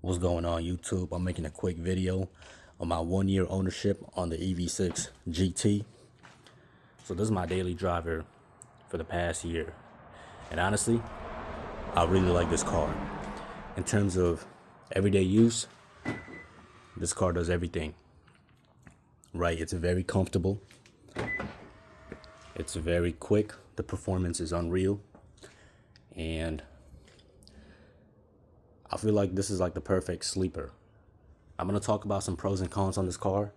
What's going on, YouTube? I'm making a quick video on my 1 year ownership on the EV6 GT. So this is my daily driver for the past year. And honestly, I really like this car. In terms of everyday use, this car does everything. Right, it's very comfortable. It's very quick. The performance is unreal. And I feel like this is like the perfect sleeper. I'm going to talk about some pros and cons on this car.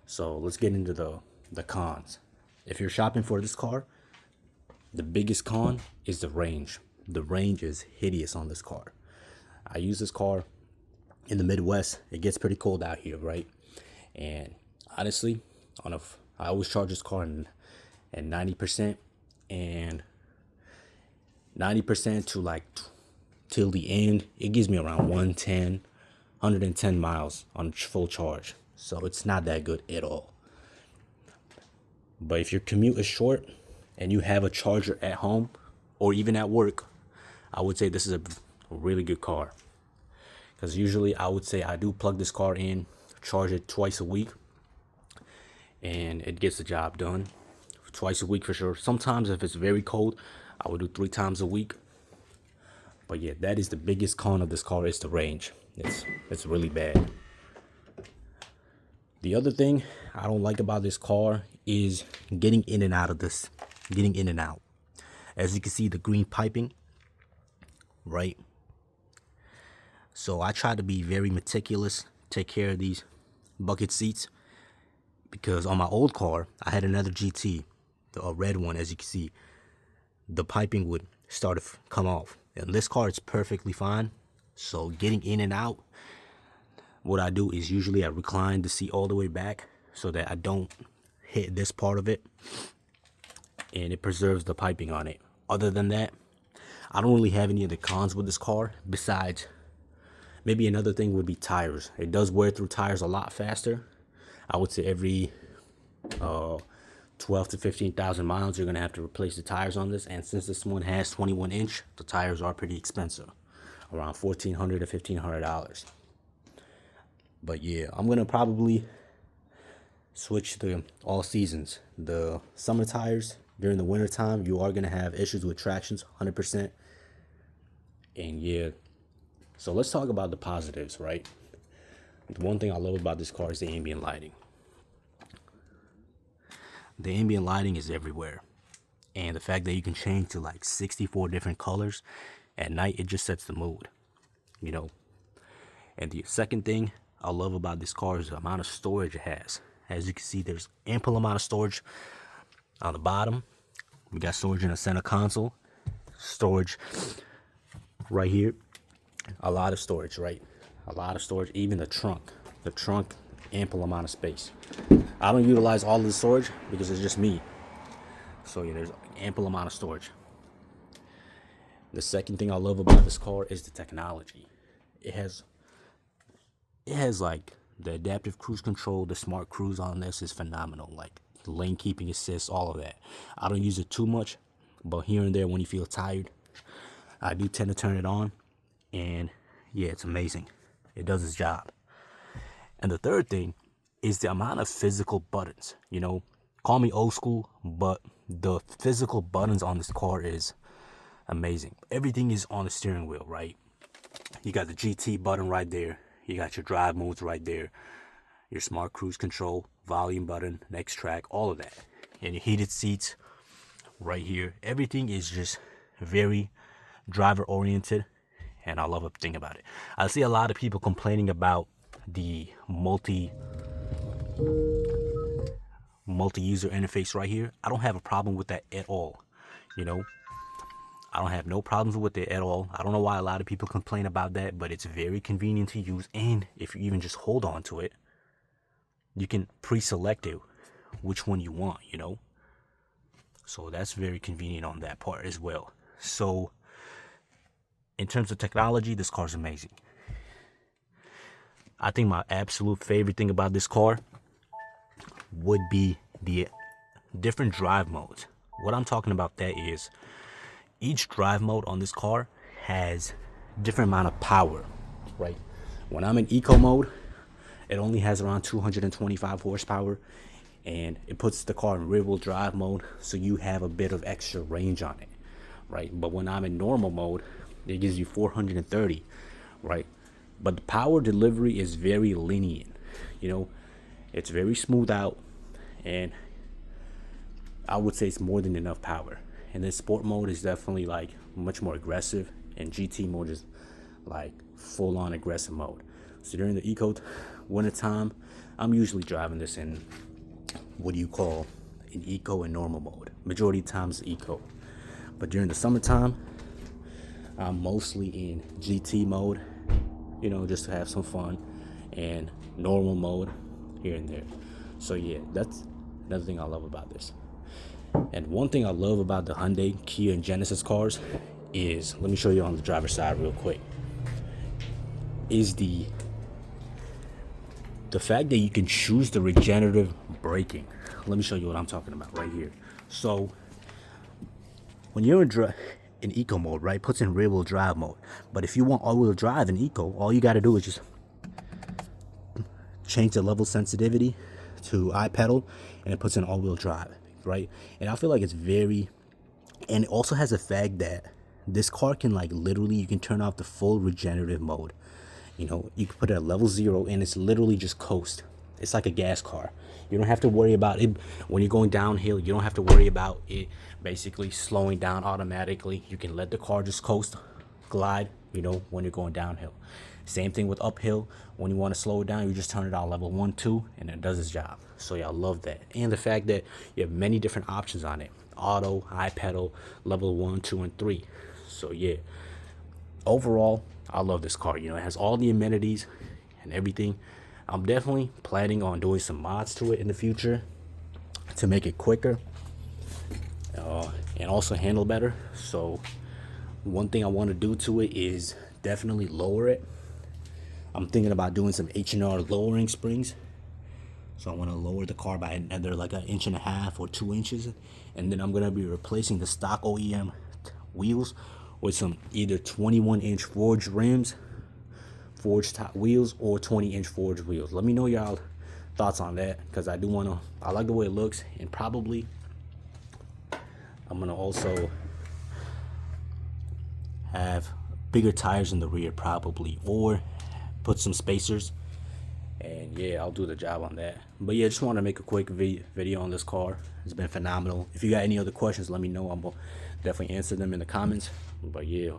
So let's get into the cons. If you're shopping for this car, the biggest con is the range. The range is hideous on this car. I use this car in the Midwest. It gets pretty cold out here, right? And honestly, I always charge this car at 90%, and 90% to like till the end, it gives me around 110 miles on full charge. So it's not that good at all. But if your commute is short and you have a charger at home or even at work, I would say this is a really good car. Because usually I would say I do plug this car in, charge it twice a week, and it gets the job done. Twice a week for sure. Sometimes if it's very cold, I would do 3 times a week. But yeah, that is the biggest con of this car, is the range. It's really bad. The other thing I don't like about this car is getting in and out of this. Getting in and out. As you can see, the green piping, right? So I try to be very meticulous, take care of these bucket seats. Because on my old car, I had another GT, a red one, as you can see. The piping would start to come off. And this car is perfectly fine. So getting in and out, what I do is usually I recline the seat all the way back so that I don't hit this part of it, and it preserves the piping on it. Other than that, I don't really have any of the cons with this car. Besides, maybe another thing would be tires. It does wear through tires a lot faster. I would say every 12 to 15,000 miles, you're gonna have to replace the tires on this. And since this one has 21-inch, the tires are pretty expensive, around $1,400 to $1,500. But yeah, I'm gonna probably switch to all seasons. The summer tires during the winter time, you are gonna have issues with tractions, 100%. And yeah, so let's talk about the positives, right? The one thing I love about this car is the ambient lighting. The ambient lighting is everywhere. And the fact that you can change to like 64 different colors at night, it just sets the mood, you know. And the second thing I love about this car is the amount of storage it has. As you can see, there's ample amount of storage on the bottom. We got storage in the center console, storage right here, a lot of storage, right? A lot of storage, even the trunk, ample amount of space. I don't utilize all of the storage because it's just me. So yeah, there's ample amount of storage. The second thing I love about this car is the technology. It has like the adaptive cruise control. The smart cruise on this is phenomenal. Like the lane keeping assist, all of that. I don't use it too much, but here and there when you feel tired, I do tend to turn it on. And yeah, it's amazing. It does its job. And the third thing is the amount of physical buttons. You know, call me old school, but the physical buttons on this car is amazing. Everything is on the steering wheel, right? You got the GT button right there. You got your drive modes right there. Your smart cruise control, volume button, next track, all of that. And your heated seats right here. Everything is just very driver oriented. And I love a thing about it. I see a lot of people complaining about the multi-user interface right here. I don't have a problem with that at all. You know, I don't have no problems with it at all. I don't know why a lot of people complain about that, but it's very convenient to use. And if you even just hold on to it, you can pre-select it, which one you want, you know. So that's very convenient on that part as well. So in terms of technology, this car is amazing. I think my absolute favorite thing about this car would be the different drive modes. What I'm talking about that is each drive mode on this car has different amount of power, right? When I'm in eco mode, it only has around 225 horsepower, and it puts the car in rear wheel drive mode, so you have a bit of extra range on it, right? But when I'm in normal mode, it gives you 430, right? But the power delivery is very lenient, you know, it's very smooth out, and I would say it's more than enough power. And then sport mode is definitely like much more aggressive, and GT mode is like full on aggressive mode. So during the winter time, I'm usually driving this in what do you call an eco and normal mode. Majority of times eco, but during the summertime, I'm mostly in GT mode, you know, just to have some fun, and normal mode here and there. So yeah, that's another thing I love about this. And one thing I love about the Hyundai, Kia, and Genesis cars is, let me show you on the driver's side real quick, is the fact that you can choose the regenerative braking. Let me show you what I'm talking about right here. So when you're in eco mode, right, puts in rear wheel drive mode. But if you want all wheel drive in eco, all you got to do is just change the level sensitivity to iPedal, and it puts in all wheel drive, right? And I feel like it's very, and it also has the fact that this car can like literally, you can turn off the full regenerative mode. You know, you can put it at level 0, and it's literally just coast. It's like a gas car. You don't have to worry about it when you're going downhill. You don't have to worry about it basically slowing down automatically. You can let the car just coast, glide, you know, when you're going downhill. Same thing with uphill. When you want to slow it down, you just turn it on level 1, 2, and it does its job. So yeah, I love that. And the fact that you have many different options on it. Auto, high pedal, level 1, 2, and 3. So yeah, overall, I love this car. You know, it has all the amenities and everything. I'm definitely planning on doing some mods to it in the future to make it quicker and also handle better. So one thing I want to do to it is definitely lower it. I'm thinking about doing some H&R lowering springs. So I want to lower the car by another like 1.5 inches or 2 inches. And then I'm going to be replacing the stock OEM wheels with some either 21-inch forged rims, forged top wheels, or 20-inch forged wheels. Let me know y'all thoughts on that, because I like the way it looks. And probably I'm gonna also have bigger tires in the rear, probably, or put some spacers. And yeah, I'll do the job on that. But yeah, just want to make a quick video on this car. It's been phenomenal. If you got any other questions, let me know. I'm gonna definitely answer them in the comments. But yeah,